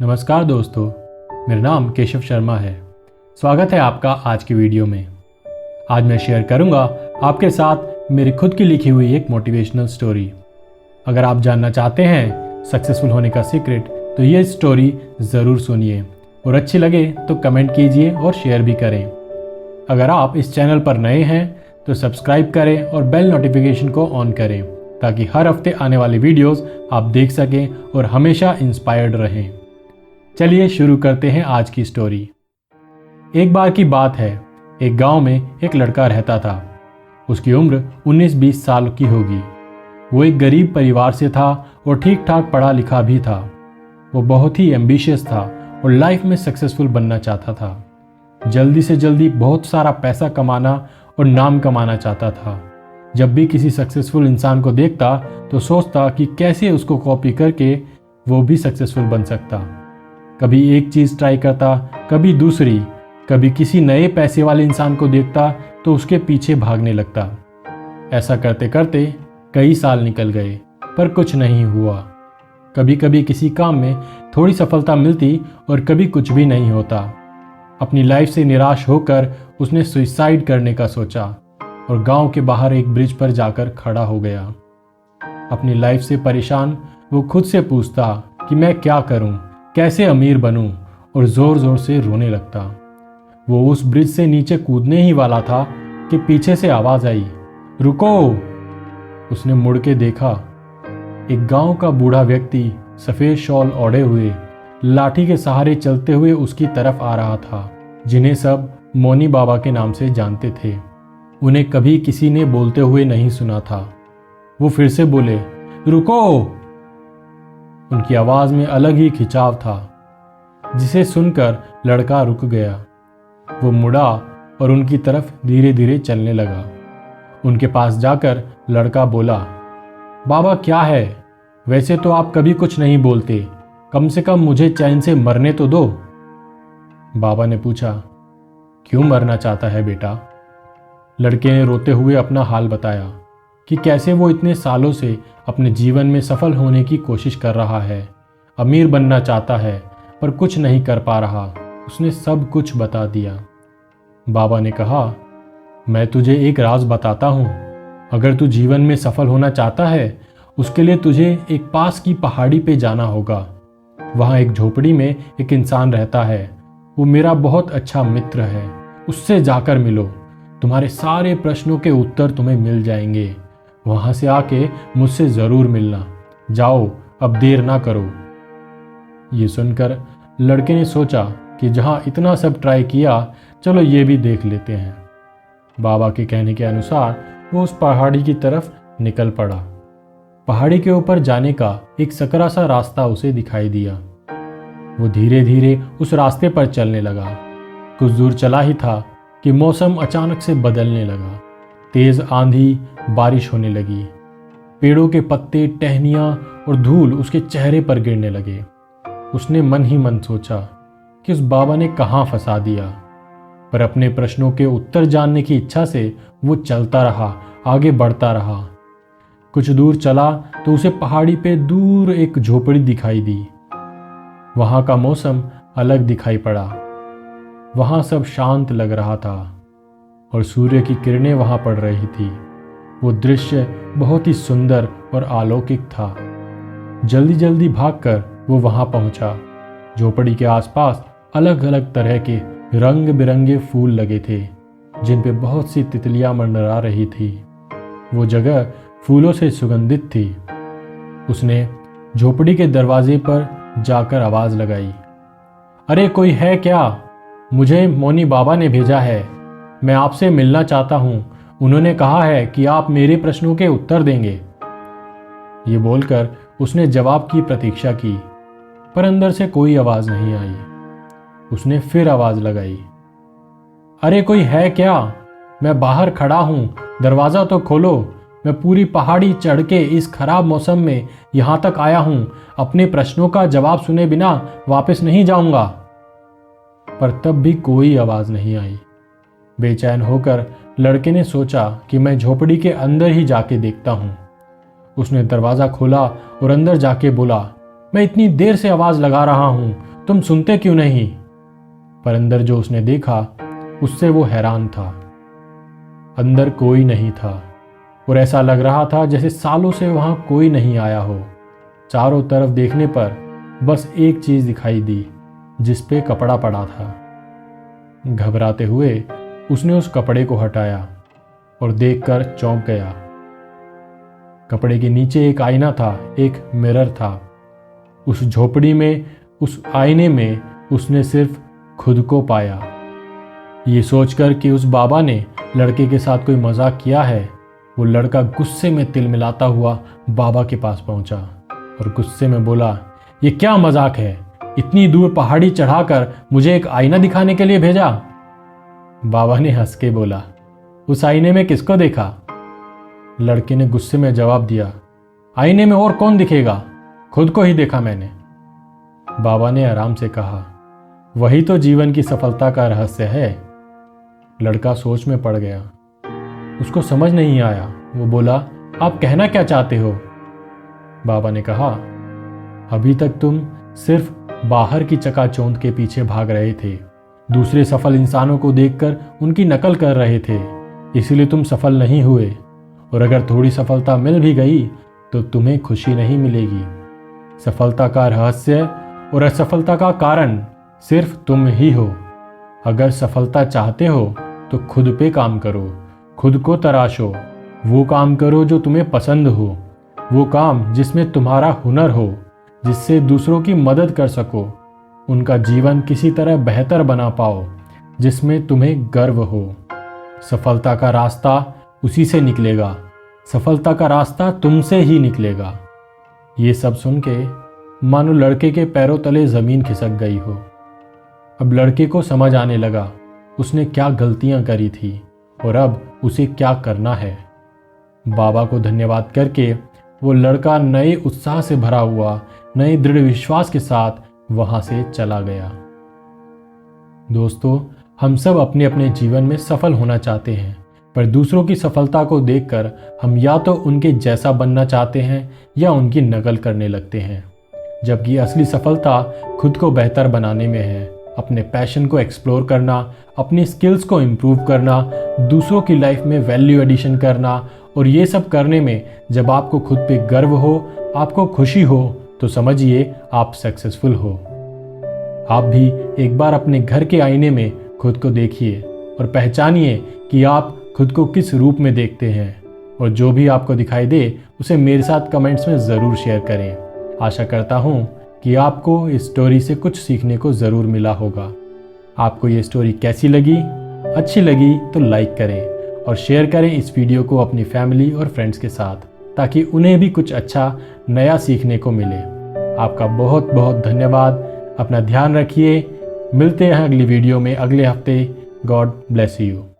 नमस्कार दोस्तों, मेरा नाम केशव शर्मा है। स्वागत है आपका आज की वीडियो में। आज मैं शेयर करूंगा आपके साथ मेरी खुद की लिखी हुई एक मोटिवेशनल स्टोरी। अगर आप जानना चाहते हैं सक्सेसफुल होने का सीक्रेट तो ये स्टोरी ज़रूर सुनिए और अच्छी लगे तो कमेंट कीजिए और शेयर भी करें। अगर आप इस चैनल पर नए हैं तो सब्सक्राइब करें और बेल नोटिफिकेशन को ऑन करें ताकि हर हफ्ते आने वाली वीडियोस आप देख सकें और हमेशा इंस्पायर्ड रहें। चलिए शुरू करते हैं आज की स्टोरी। एक बार की बात है, एक गांव में एक लड़का रहता था। उसकी उम्र 19-20 साल की होगी। वो एक गरीब परिवार से था और ठीक ठाक पढ़ा लिखा भी था। वो बहुत ही एम्बिशियस था और लाइफ में सक्सेसफुल बनना चाहता था। जल्दी से जल्दी बहुत सारा पैसा कमाना और नाम कमाना चाहता था। जब भी किसी सक्सेसफुल इंसान को देखता तो सोचता कि कैसे उसको कॉपी करके वो भी सक्सेसफुल बन सकता। कभी एक चीज़ ट्राई करता, कभी दूसरी, कभी किसी नए पैसे वाले इंसान को देखता तो उसके पीछे भागने लगता। ऐसा करते करते कई साल निकल गए पर कुछ नहीं हुआ। कभी कभी किसी काम में थोड़ी सफलता मिलती और कभी कुछ भी नहीं होता। अपनी लाइफ से निराश होकर उसने सुसाइड करने का सोचा और गांव के बाहर एक ब्रिज पर जाकर खड़ा हो गया। अपनी लाइफ से परेशान वो खुद से पूछता कि मैं क्या करूं, कैसे अमीर बनूं, और जोर जोर से रोने लगता। वो उस ब्रिज से नीचे कूदने ही वाला था कि पीछे से आवाज आई, रुको। उसने मुड़ के देखा। एक गांव का बूढ़ा व्यक्ति सफेद शॉल ओढ़े हुए लाठी के सहारे चलते हुए उसकी तरफ आ रहा था, जिन्हें सब मौनी बाबा के नाम से जानते थे। उन्हें कभी किसी ने बोलते हुए नहीं सुना था। वो फिर से बोले, रुको। उनकी आवाज में अलग ही खिंचाव था, जिसे सुनकर लड़का रुक गया। वो मुड़ा और उनकी तरफ धीरे धीरे चलने लगा। उनके पास जाकर लड़का बोला, बाबा क्या है? वैसे तो आप कभी कुछ नहीं बोलते, कम से कम मुझे चैन से मरने तो दो। बाबा ने पूछा, क्यों मरना चाहता है बेटा? लड़के ने रोते हुए अपना हाल बताया कि कैसे वो इतने सालों से अपने जीवन में सफल होने की कोशिश कर रहा है, अमीर बनना चाहता है पर कुछ नहीं कर पा रहा। उसने सब कुछ बता दिया। बाबा ने कहा, मैं तुझे एक राज बताता हूँ। अगर तू जीवन में सफल होना चाहता है उसके लिए तुझे एक पास की पहाड़ी पे जाना होगा। वहाँ एक झोपड़ी में एक इंसान रहता है। वो मेरा बहुत अच्छा मित्र है। उससे जाकर मिलो, तुम्हारे सारे प्रश्नों के उत्तर तुम्हें मिल जाएंगे। वहां से आके मुझसे जरूर मिलना। जाओ, अब देर ना करो। ये सुनकर लड़के ने सोचा कि जहां इतना सब ट्राई किया, चलो ये भी देख लेते हैं। बाबा के कहने के अनुसार वो उस पहाड़ी की तरफ निकल पड़ा। पहाड़ी के ऊपर जाने का एक सकरा सा रास्ता उसे दिखाई दिया। वो धीरे धीरे उस रास्ते पर चलने लगा। कुछ दूर चला ही था कि मौसम अचानक से बदलने लगा। तेज आंधी, बारिश होने लगी। पेड़ों के पत्ते, टहनियां और धूल उसके चेहरे पर गिरने लगे। उसने मन ही मन सोचा कि उस बाबा ने कहां फंसा दिया, पर अपने प्रश्नों के उत्तर जानने की इच्छा से वो चलता रहा, आगे बढ़ता रहा। कुछ दूर चला तो उसे पहाड़ी पे दूर एक झोपड़ी दिखाई दी। वहां का मौसम अलग दिखाई पड़ा। वहां सब शांत लग रहा था और सूर्य की किरणें वहां पड़ रही थी। वो दृश्य बहुत ही सुंदर और अलौकिक था। जल्दी जल्दी भागकर वो वहां पहुंचा। झोपड़ी के आसपास अलग अलग तरह के रंग बिरंगे फूल लगे थे, जिन पे बहुत सी तितलियां मंडरा रही थी। वो जगह फूलों से सुगंधित थी। उसने झोपड़ी के दरवाजे पर जाकर आवाज लगाई, अरे कोई है क्या? मुझे मौनी बाबा ने भेजा है। मैं आपसे मिलना चाहता हूं। उन्होंने कहा है कि आप मेरे प्रश्नों के उत्तर देंगे। ये बोलकर उसने जवाब की प्रतीक्षा की, पर अंदर से कोई आवाज नहीं आई। उसने फिर आवाज लगाई, अरे कोई है क्या? मैं बाहर खड़ा हूं, दरवाजा तो खोलो। मैं पूरी पहाड़ी चढ़ के इस खराब मौसम में यहां तक आया हूं। अपने प्रश्नों का जवाब सुने बिना वापस नहीं जाऊंगा। पर तब भी कोई आवाज नहीं आई। बेचैन होकर लड़के ने सोचा कि मैं झोपड़ी के अंदर ही जाके देखता हूं। उसने दरवाजा खोला और अंदर जाके बोला, मैं इतनी देर से आवाज लगा रहा हूं, तुम सुनते क्यों नहीं? पर अंदर जो उसने देखा उससे वो हैरान था। अंदर कोई नहीं था और ऐसा लग रहा था जैसे सालों से वहां कोई नहीं आया हो। चारों तरफ देखने पर बस एक चीज दिखाई दी, जिस पे कपड़ा पड़ा था। घबराते हुए उसने उस कपड़े को हटाया और देखकर चौंक गया। कपड़े के नीचे एक आईना था, एक मिरर था। उस झोपड़ी में, उस आईने में उसने सिर्फ खुद को पाया। ये सोचकर कि उस बाबा ने लड़के के साथ कोई मजाक किया है, वो लड़का गुस्से में तिलमिलाता हुआ बाबा के पास पहुंचा और गुस्से में बोला, ये क्या मजाक है? इतनी दूर पहाड़ी चढ़ाकर मुझे एक आईना दिखाने के लिए भेजा? बाबा ने हंस के बोला, उस आईने में किसको देखा? लड़के ने गुस्से में जवाब दिया, आईने में और कौन दिखेगा? खुद को ही देखा मैंने। बाबा ने आराम से कहा, वही तो जीवन की सफलता का रहस्य है। लड़का सोच में पड़ गया। उसको समझ नहीं आया। वो बोला, आप कहना क्या चाहते हो? बाबा ने कहा, अभी तक तुम सिर्फ बाहर की चकाचौंध के पीछे भाग रहे थे, दूसरे सफल इंसानों को देखकर उनकी नकल कर रहे थे, इसलिए तुम सफल नहीं हुए। और अगर थोड़ी सफलता मिल भी गई तो तुम्हें खुशी नहीं मिलेगी। सफलता का रहस्य और असफलता का कारण सिर्फ तुम ही हो। अगर सफलता चाहते हो तो खुद पे काम करो, खुद को तराशो, वो काम करो जो तुम्हें पसंद हो, वो काम जिसमें तुम्हारा हुनर हो, जिससे दूसरों की मदद कर सको, उनका जीवन किसी तरह बेहतर बना पाओ, जिसमें तुम्हें गर्व हो। सफलता का रास्ता उसी से निकलेगा, सफलता का रास्ता तुमसे ही निकलेगा। ये सब सुन के मानो लड़के के पैरों तले जमीन खिसक गई हो। अब लड़के को समझ आने लगा उसने क्या गलतियां करी थी और अब उसे क्या करना है। बाबा को धन्यवाद करके वो लड़का नए उत्साह से भरा हुआ, नए दृढ़ विश्वास के साथ वहां से चला गया। दोस्तों, हम सब अपने अपने जीवन में सफल होना चाहते हैं, पर दूसरों की सफलता को देखकर हम या तो उनके जैसा बनना चाहते हैं या उनकी नकल करने लगते हैं, जबकि असली सफलता खुद को बेहतर बनाने में है। अपने पैशन को एक्सप्लोर करना, अपनी स्किल्स को इम्प्रूव करना, दूसरों की लाइफ में वैल्यू एडिशन करना, और ये सब करने में जब आपको खुद पे गर्व हो, आपको खुशी हो, तो समझिए आप सक्सेसफुल हो। आप भी एक बार अपने घर के आईने में खुद को देखिए और पहचानिए कि आप खुद को किस रूप में देखते हैं, और जो भी आपको दिखाई दे उसे मेरे साथ कमेंट्स में ज़रूर शेयर करें। आशा करता हूँ कि आपको इस स्टोरी से कुछ सीखने को ज़रूर मिला होगा। आपको ये स्टोरी कैसी लगी? अच्छी लगी तो लाइक करें और शेयर करें इस वीडियो को अपनी फैमिली और फ्रेंड्स के साथ, ताकि उन्हें भी कुछ अच्छा नया सीखने को मिले। आपका बहुत बहुत धन्यवाद। अपना ध्यान रखिए। मिलते हैं अगली वीडियो में अगले हफ्ते। God bless you.